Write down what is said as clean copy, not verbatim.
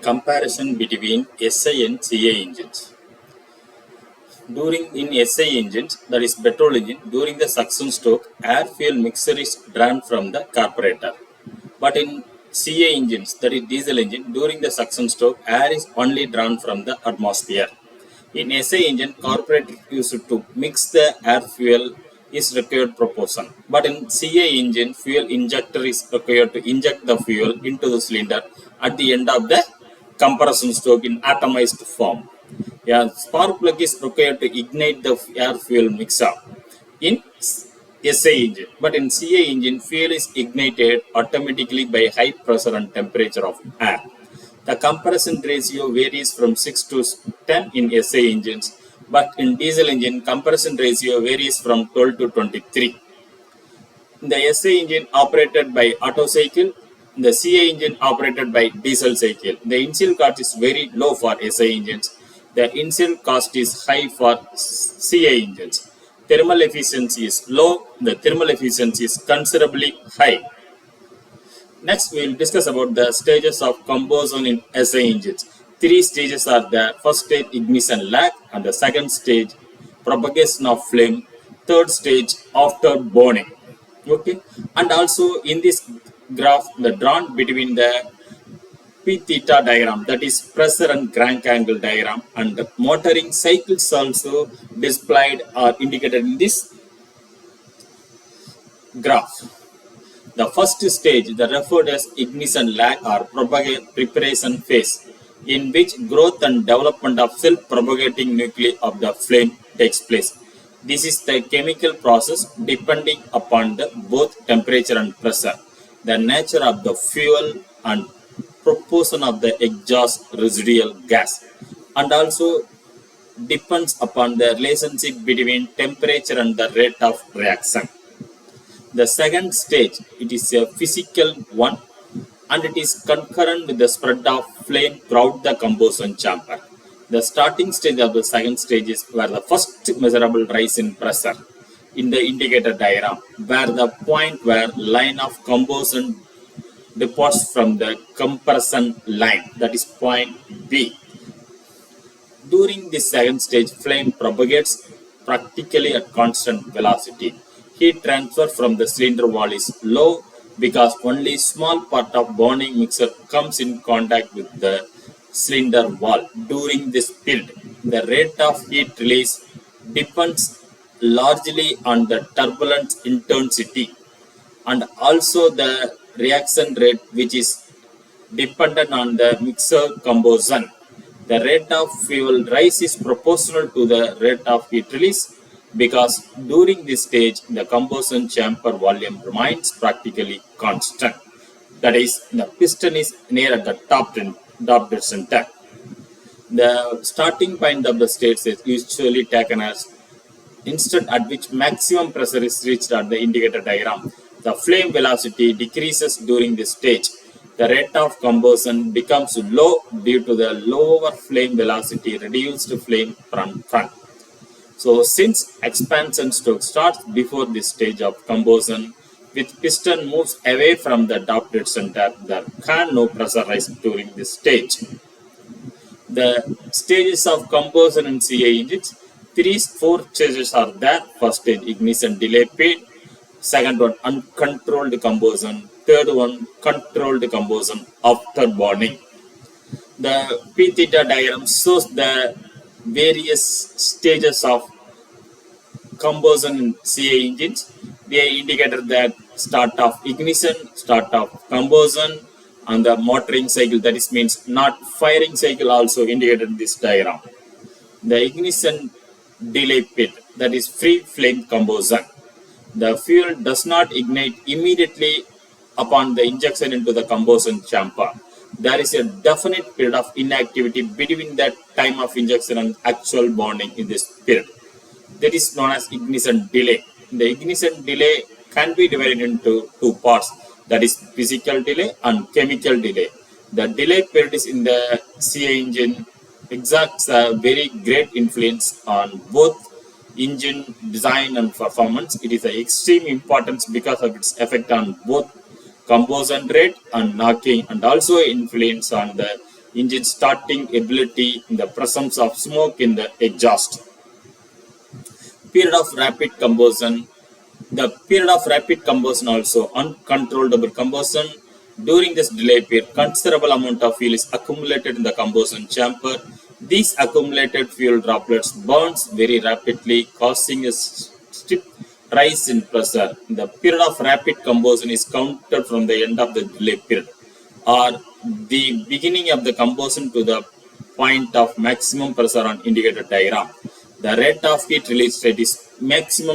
Comparison between SI and CI engines. In SI engines, that is petrol engine, during the suction stroke, air fuel mixture is drawn from the carburetor. But in CI engines, that is diesel engine, during the suction stroke, air is only drawn from the atmosphere. In SI engine, carburetor used to mix the air fuel is required proportion. But in CI engine, fuel injector is required to inject the fuel into the cylinder at the end of the compression stroke in atomized form. Spark plug is required to ignite the air fuel mixer in SI engine. But in CI engine, fuel is ignited automatically by high pressure and temperature of air. The compression ratio varies from 6 to 10 in SI engines, but in diesel engine, compression ratio varies from 12 to 23. The SI engine operated by Otto cycle, the CI engine operated by diesel cycle. The initial cost is very low for SI engines. The initial cost is high for CI engines. Thermal efficiency is low. The thermal efficiency is considerably high. Next, we will discuss about the stages of combustion in SI engines. 3 stages are there. First stage, ignition lag, and the second stage, propagation of flame. Third stage, after burning. Okay, and also in this graph, the drawn between the P theta diagram, that is pressure and crank angle diagram, and the motoring cycles also displayed or indicated in this graph. The first stage, the referred as ignition lag or preparation phase, in which growth and development of self-propagating nuclei of the flame takes place. This is the chemical process depending upon the both temperature and pressure, the nature of the fuel and proportion of the exhaust residual gas, and also depends upon the relationship between temperature and the rate of reaction. The second stage, it is a physical one, and it is concurrent with the spread of flame throughout the combustion chamber. The starting stage of the second stage is where the first measurable rise in pressure in the indicator diagram, where the point where line of combustion departs from the compression line, that is point B. During this second stage, flame propagates practically at constant velocity. Heat transfer from the cylinder wall is low because only small part of burning mixture comes in contact with the cylinder wall during this period. The rate of heat release depends largely on the turbulence intensity and also the reaction rate, which is dependent on the mixer combustion. The rate of fuel rise is proportional to the rate of heat release, because during this stage the combustion chamber volume remains practically constant. That is, the piston is near at the top dead center. The starting point of the stage is usually taken as instant at which maximum pressure is reached at the indicator diagram. The flame velocity decreases during this stage. The rate of combustion becomes low due to the lower flame velocity, reduced flame front. So, since expansion stroke starts before this stage of combustion, with piston moves away from the top dead center, there can no pressure rise during this stage. The stages of combustion in CI engines, 4 stages are there. First stage, ignition delay period. Second one, uncontrolled combustion. Third one, controlled combustion after burning. The P theta diagram shows the various stages of combustion in CI engines. They indicated that start of ignition, start of combustion, and the motoring cycle, that is means not firing cycle, also indicated in this diagram. The ignition delay period, that is free flame combustion. The fuel does not ignite immediately upon the injection into the combustion chamber. There is a definite period of inactivity between that time of injection and actual burning in this period. That is known as ignition delay. The ignition delay can be divided into 2 parts, that is physical delay and chemical delay. The delay period is in the CI engine exerts a very great influence on both engine design and performance. It is of extreme importance because of its effect on both combustion rate and knocking, and also influence on the engine starting ability in the presence of smoke in the exhaust. Period of rapid combustion. The period of rapid combustion, also uncontrollable combustion. During this delay period, considerable amount of fuel is accumulated in the combustion chamber. These accumulated fuel droplets burns very rapidly, causing a steep rise in pressure. The period of rapid combustion is counted from the end of the delay period or the beginning of the combustion to the point of maximum pressure on indicator diagram. The rate of heat release rate is maximum